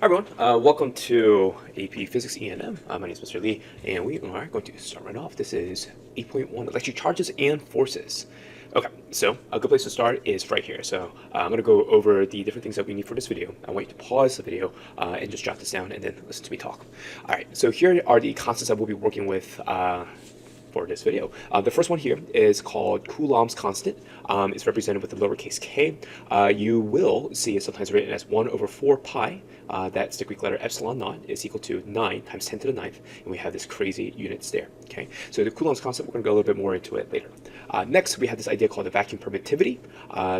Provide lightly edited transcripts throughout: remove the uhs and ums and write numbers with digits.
Hi everyone, welcome to AP Physics E&M. My name is Mr. Lee, and we are going to start right off. This is 8.1 electric charges and forces. Okay, so a good place to start is right here. So I'm going to go over the different things that we need for this video. I want you to pause the video and just jot this down and then listen to me talk. All right, so here are the constants that we'll be working with for this video. The first one here is called Coulomb's constant. It's represented with the lowercase k. You will see it sometimes written as 1 over 4 pi. That's the Greek letter epsilon naught is equal to 9 times 10 to the ninth, and we have this crazy units there. Okay, so the Coulomb's constant, we're going to go a little bit more into it later. Next, we have this idea called the vacuum permittivity.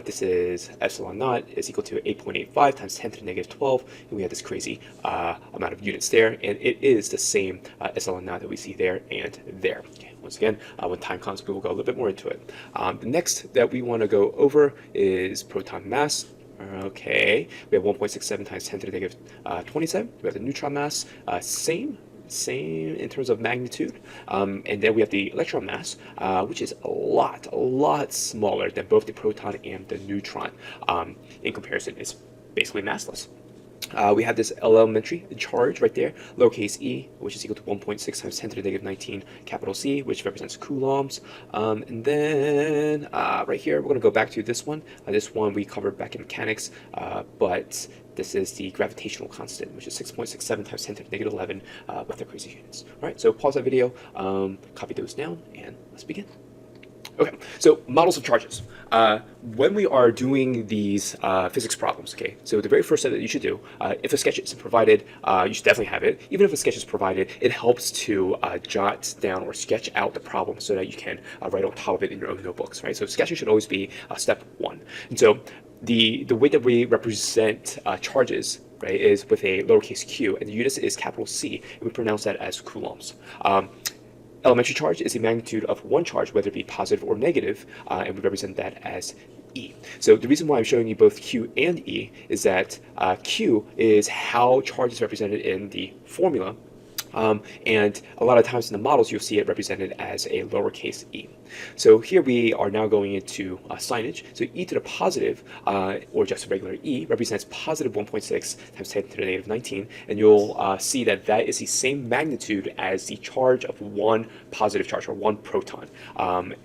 This is epsilon naught is equal to 8.85 times 10 to the negative 12, and we have this crazy amount of units there, and it is the same epsilon naught that we see there and there. Okay. Once again, when time comes, we will go a little bit more into it. The next that we want to go over is proton mass. Okay, we have 1.67 times 10 to the negative 27. We have the neutron mass, same in terms of magnitude. And then we have the electron mass, which is a lot smaller than both the proton and the neutron. In comparison, it's basically massless. We have this elementary charge right there, lowercase e, which is equal to 1.6 times 10 to the negative 19 capital C, which represents coulombs. And then right here, we're going to go back to this one. This one we covered back in mechanics, but this is the gravitational constant, which is 6.67 times 10 to the negative 11 with the crazy units. All right, so pause that video, copy those down, and let's begin. Okay, so models of charges. When we are doing these physics problems, okay, so the very first step that you should do, if a sketch is provided, you should definitely have it. Even if a sketch is provided, it helps to jot down or sketch out the problem so that you can write on top of it in your own notebooks, right? So sketching should always be step one. And so the way that we represent charges, right, is with a lowercase q, and the unit is capital C, and we pronounce that as coulombs. Elementary charge is the magnitude of one charge, whether it be positive or negative, and we represent that as E. So the reason why I'm showing you both Q and E is that Q is how charge is represented in the formula, and a lot of times in the models you'll see it represented as a lowercase e. So here we are now going into signage. So e to the positive, or just a regular e, represents positive 1.6 times 10 to the negative 19, and you'll see that that is the same magnitude as the charge of one positive charge, or one proton.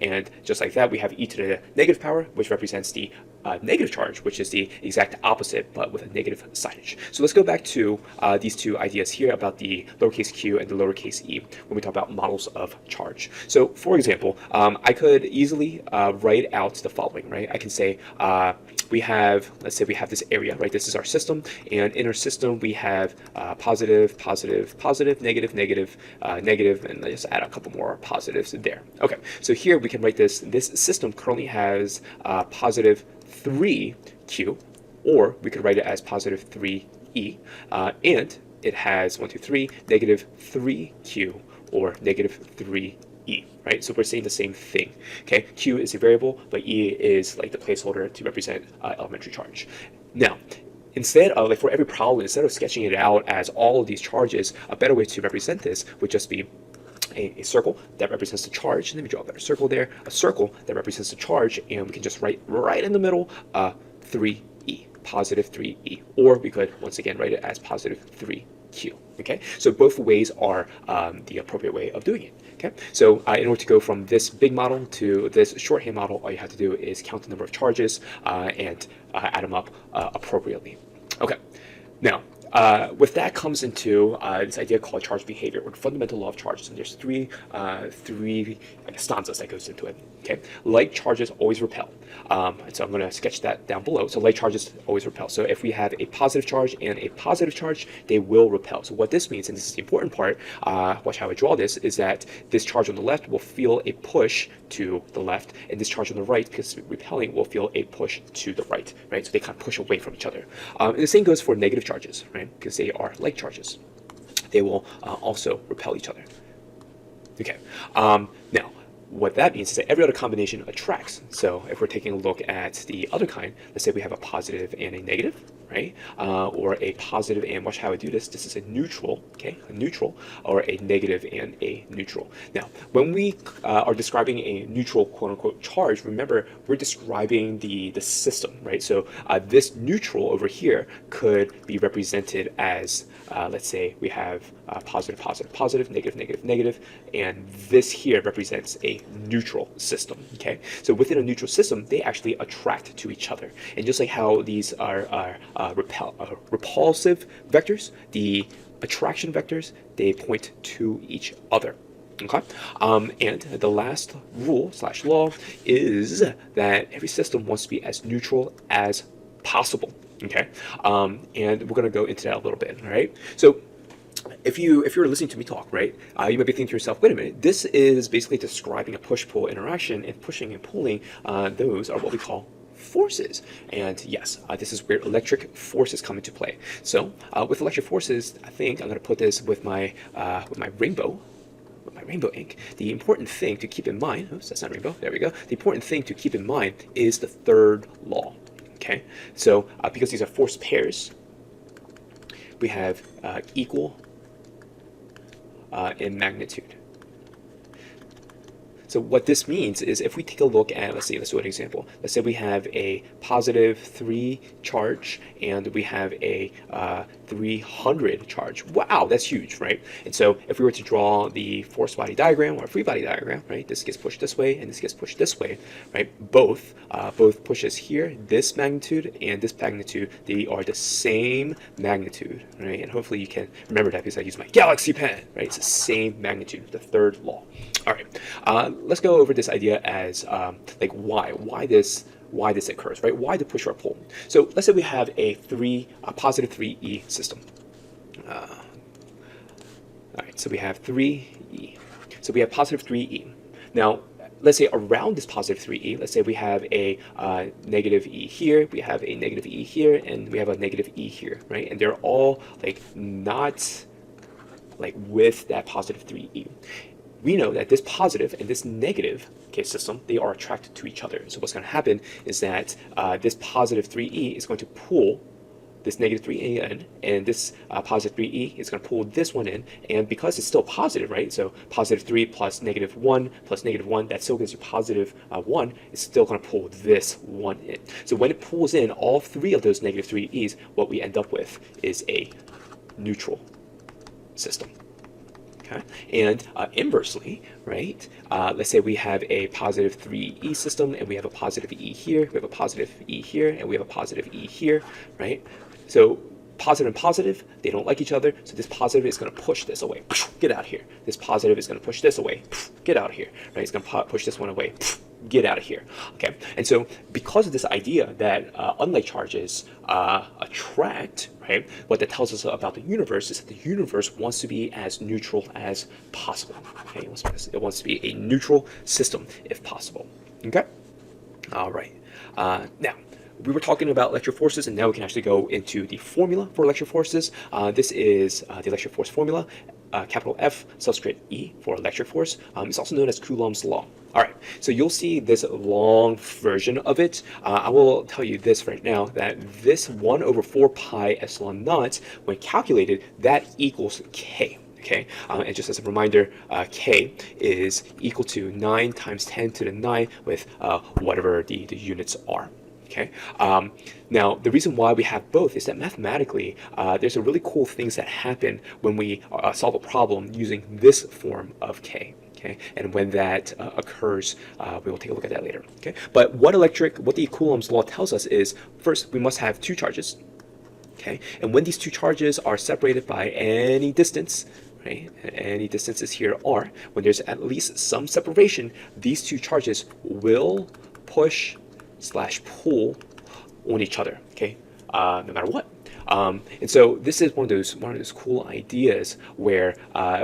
And just like that, we have e to the negative power, which represents the negative charge, which is the exact opposite, but with a negative signage. So let's go back to these two ideas here about the lowercase q and the lowercase e when we talk about models of charge. So for example, I could easily write out the following, right? I can say we have, let's say we have this area, right? This is our system, and in our system we have positive, positive, positive, negative, negative, negative, and let's just add a couple more positives there. Okay, so here we can write this. This system currently has positive 3q, or we could write it as positive 3e, and it has 1, 2, 3, negative 3q, or negative 3e, right? So we're saying the same thing. Okay, q is a variable, but e is like the placeholder to represent elementary charge. Now, instead of, like for every problem, instead of sketching it out as all of these charges, a better way to represent this would just be a circle that represents the charge. Let me draw a better circle there. A circle that represents the charge, and we can just write right in the middle 3e, positive 3e, or we could once again write it as positive 3q. Okay, so both ways are the appropriate way of doing it. Okay, so in order to go from this big model to this shorthand model, all you have to do is count the number of charges and add them up appropriately. Okay, now with that comes into this idea called charge behavior, or the fundamental law of charges. And there's three stanzas that goes into it. Okay, like charges always repel. And so I'm going to sketch that down below. So like charges always repel. So if we have a positive charge and a positive charge, they will repel. So what this means, and this is the important part, watch how I draw this, is that this charge on the left will feel a push to the left, and this charge on the right, because it's repelling, will feel a push to the right, right? So they kind of push away from each other. And the same goes for negative charges, right? Because they are like charges. They will also repel each other. Okay. Now, what that means is that every other combination attracts. So if we're taking a look at the other kind, let's say we have a positive and a negative, right? Or a positive, and watch how I do this. This is a neutral, okay? A neutral, or a negative and a neutral. Now, when we are describing a neutral quote-unquote charge, remember, we're describing the system, right? So this neutral over here could be represented as, let's say we have positive, positive, positive, negative, negative, negative, and this here represents a neutral system, okay? So within a neutral system, they actually attract to each other. And just like how these are repulsive vectors, the attraction vectors, they point to each other. Okay, and the last rule / law is that every system wants to be as neutral as possible. Okay, and we're going to go into that a little bit. All right, so if you're listening to me talk, right, you might be thinking to yourself, wait a minute, this is basically describing a push-pull interaction, and pushing and pulling, those are what we call forces. And yes, this is where electric forces come into play. So with electric forces, I think I'm going to put this with my rainbow. With my rainbow ink. The important thing to keep in mind, oops, that's not rainbow, there we go. The important thing to keep in mind is the third law. Okay, so because these are force pairs, we have equal in magnitude. So what this means is, if we take a look at, let's do an example. Let's say we have a positive 3 charge and we have a 300 charge. Wow, that's huge, right? And so if we were to draw the force body diagram or free body diagram, right, this gets pushed this way and this gets pushed this way, right? Both pushes here, this magnitude and this magnitude, they are the same magnitude, right? And hopefully you can remember that because I use my galaxy pen, right? It's the same magnitude, the third law. All right, let's go over this idea as like why this occurs, right? Why the push or pull? So let's say we have a positive 3E system. All right, so we have 3E. So we have positive 3E. Now, let's say around this positive 3E, let's say we have a negative E here, we have a negative E here, and we have a negative E here, right? And they're all like not like with that positive 3E. We know that this positive and this negative system, they are attracted to each other. So what's going to happen is that this positive 3E is going to pull this negative 3E in, and this positive 3E is going to pull this one in, and because it's still positive, right? So positive 3 plus -1 plus -1, that still gives you positive 1, it's still going to pull this 1 in. So when it pulls in all 3 of those negative 3E's, what we end up with is a neutral system. Okay. And inversely, right, let's say we have a positive 3E system and we have a positive E here, we have a positive E here, and we have a positive E here, right? So positive and positive, they don't like each other, so this positive is going to push this away. Get out of here. This positive is going to push this away. Get out of here. Right? It's going to push this one away. Get out of here. Okay. And so because of this idea that unlike charges attract, right, what that tells us about the universe is that the universe wants to be as neutral as possible. Okay. It wants to be a neutral system if possible. Okay. All right. Now, we were talking about electric forces, and now we can actually go into the formula for electric forces. This is the electric force formula, capital F subscript E for electric force. It's also known as Coulomb's law. All right, so you'll see this long version of it. I will tell you this right now, that this 1/4 pi epsilon naught, when calculated, that equals K. Okay, and just as a reminder, K is equal to 9 times 10 to the 9 with whatever the units are. Okay. Now, the reason why we have both is that mathematically, there's a really cool things that happen when we solve a problem using this form of K. Okay, and when that occurs, we will take a look at that later. Okay, but what the Coulomb's law tells us is, first, we must have 2 charges. Okay, and when these 2 charges are separated by any distance, right, any distances here are, when there's at least some separation, these 2 charges will push / pull on each other, okay, no matter what. And so this is one of those cool ideas where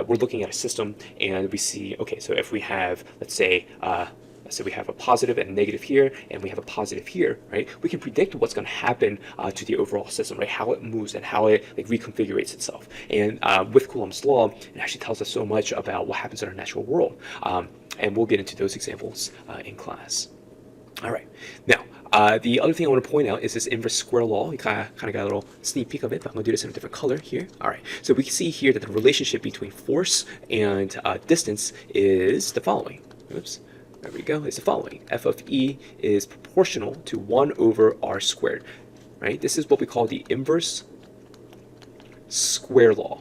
we're looking at a system and we see, okay, so if we have, let's say we have a positive and a negative here, and we have a positive here, right? We can predict what's going to happen to the overall system, right? How it moves and how it reconfigurates itself. And with Coulomb's law, it actually tells us so much about what happens in our natural world. And we'll get into those examples in class. All right. Now, The other thing I want to point out is this inverse square law. You kind of got a little sneak peek of it, but I'm going to do this in a different color here. All right, so we can see here that the relationship between force and distance is the following. Oops, there we go. It's the following. F of E is proportional to 1 over r squared. Right? This is what we call the inverse square law.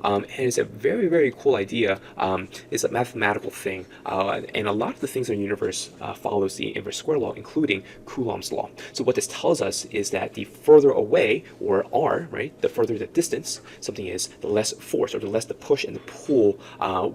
And it's a very, very cool idea. It's a mathematical thing, and a lot of the things in the universe follows the inverse square law, including Coulomb's law. So what this tells us is that the further away, or r, right, the further the distance something is, the less force, or the less the push and the pull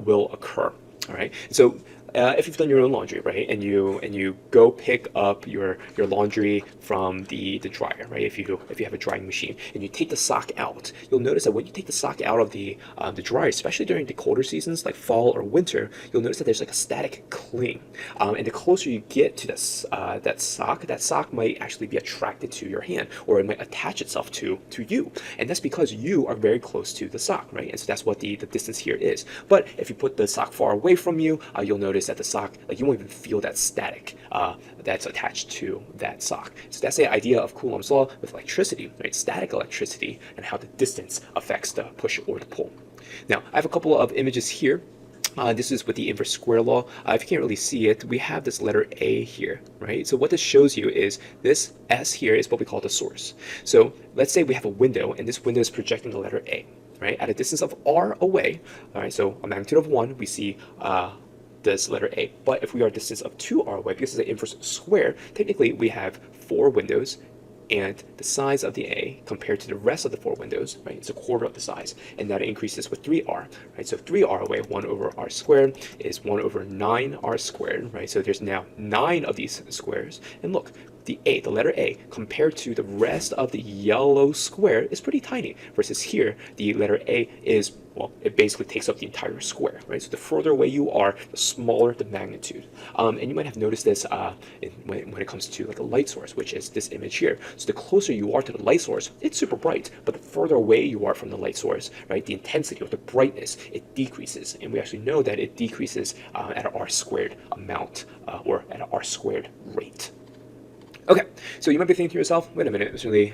will occur. All right. So if you've done your own laundry, right, and you go pick up your laundry from the dryer, right, if you have a drying machine, and you take the sock out, you'll notice that when you take the sock out of the dryer, especially during the colder seasons like fall or winter, you'll notice that there's like a static cling, and the closer you get to that sock might actually be attracted to your hand, or it might attach itself to you, and that's because you are very close to the sock, right, and so that's what the distance here is. But if you put the sock far away from you, you'll notice that the sock, like, you won't even feel that static that's attached to that sock. So that's the idea of Coulomb's law with electricity, right? Static electricity, and how the distance affects the push or the pull. Now, I have a couple of images here. This is with the inverse square law. If you can't really see it, we have this letter A here, right? So what this shows you is this S here is what we call the source. So let's say we have a window, and this window is projecting the letter A, right? At a distance of r away, all right, so a magnitude of 1, we see this letter A. But if we are a distance of 2r away, because it's an inverse square, technically we have 4 windows, and the size of the A compared to the rest of the 4 windows, right, it's a quarter of the size, and that increases with 3r, right? So 3r away, 1 over r squared is 1 over 9r squared, right? So there's now 9 of these squares, and look, the A, the letter A, compared to the rest of the yellow square is pretty tiny, versus here, the letter A is, well, it basically takes up the entire square, right? So the further away you are, the smaller the magnitude. And you might have noticed this when it comes to like a light source, which is this image here. So the closer you are to the light source, it's super bright, but the further away you are from the light source, right, the intensity or the brightness, it decreases. And we actually know that it decreases at an r squared amount, or at an r squared rate. Okay, so you might be thinking to yourself, wait a minute, Mr. Lee,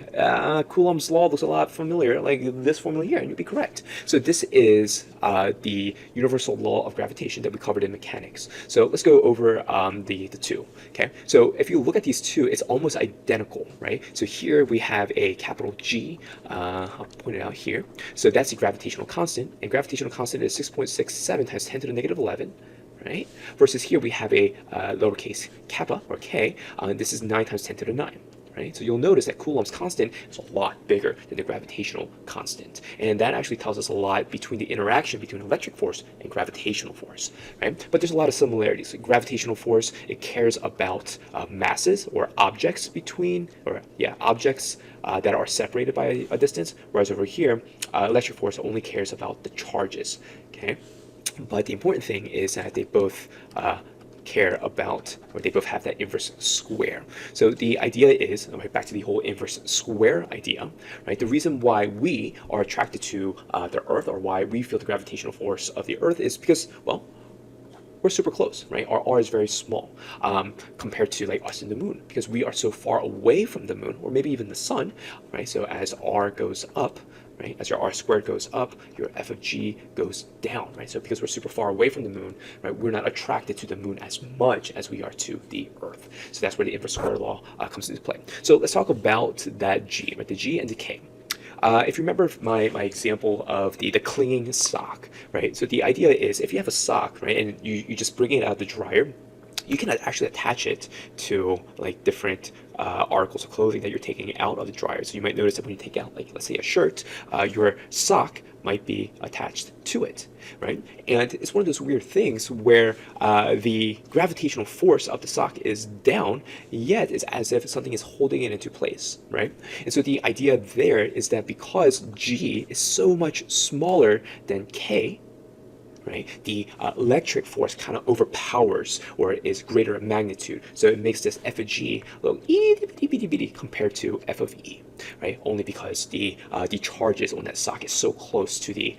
Coulomb's law looks a lot familiar, like this formula here, and you'd be correct. So this is the universal law of gravitation that we covered in mechanics. So let's go over the two, okay? So if you look at these two, it's almost identical, right? So here we have a capital G, I'll point it out here. So that's the gravitational constant, and gravitational constant is 6.67 times 10 to the negative 11. Right? Versus here we have a lowercase kappa, or k, and this is 9 times 10 to the 9. Right? So you'll notice that Coulomb's constant is a lot bigger than the gravitational constant. And that actually tells us a lot between the interaction between electric force and gravitational force. Right? But there's a lot of similarities. Like gravitational force, it cares about masses or objects objects that are separated by a distance, whereas over here, electric force only cares about the charges. Okay? But the important thing is that they both care about, or they both have that inverse square. So the idea is, right, back to the whole inverse square idea, right? The reason why we are attracted to the Earth, or why we feel the gravitational force of the Earth, is because, well, we're super close, right? Our r is very small compared to like us and the moon, because we are so far away from the moon, or maybe even the sun, right? So as r goes up, right, as your r squared goes up, your f of g goes down, right? So because we're super far away from the moon, right, we're not attracted to the moon as much as we are to the Earth. So that's where the inverse square law comes into play. So let's talk about that g, right? The g and the k. If you remember my example of the clinging sock, right? So the idea is, if you have a sock, right, and you just bring it out of the dryer, you can actually attach it to like different articles of clothing that you're taking out of the dryer. So you might notice that when you take out, like, let's say a shirt, your sock might be attached to it, right? And it's one of those weird things where the gravitational force of the sock is down, yet it's as if something is holding it into place, right? And so the idea there is that because G is so much smaller than K, right, the electric force kind of overpowers, or is greater in magnitude. So it makes this f of g look itty-bitty compared to f of e, right? Only because the charges on that sock is so close to the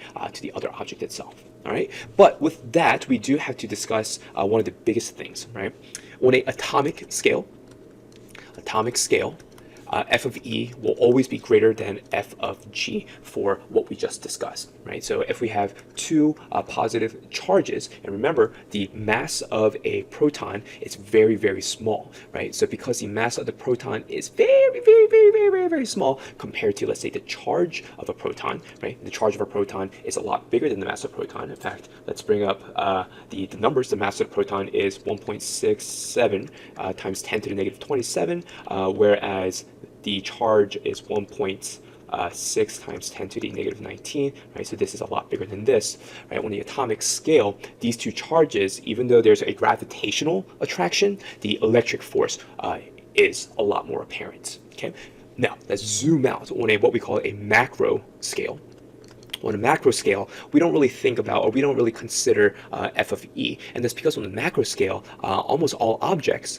other object itself. All right. But with that, we do have to discuss one of the biggest things, right? On an atomic scale, atomic scale, f of E will always be greater than f of G for what we just discussed, right? So if we have two positive charges, and remember the mass of a proton is very, very small, right? So because the mass of the proton is very, very, very, very, very, very small compared to, let's say, the charge of a proton, right? The charge of a proton is a lot bigger than the mass of a proton. In fact, let's bring up the numbers. The mass of the proton is 1.67 times 10 to the negative 27, whereas the charge is 1.6 times 10 to the negative 19, right? So this is a lot bigger than this, right? On the atomic scale, these two charges, even though there's a gravitational attraction, the electric force is a lot more apparent, okay? Now, let's zoom out on what we call a macro scale. On a macro scale, we don't really think about, or we don't really consider f of E, and that's because on the macro scale, almost all objects,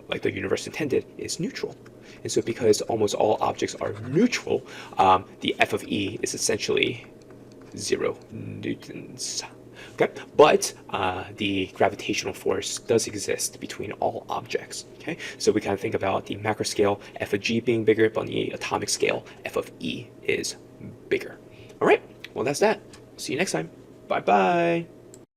like the universe intended, is neutral. And so because almost all objects are neutral, the f of E is essentially 0 newtons. Okay, but the gravitational force does exist between all objects. Okay, so we kind of think about the macro scale, f of G being bigger, but on the atomic scale, f of E is bigger. All right, well, that's that. See you next time. Bye-bye.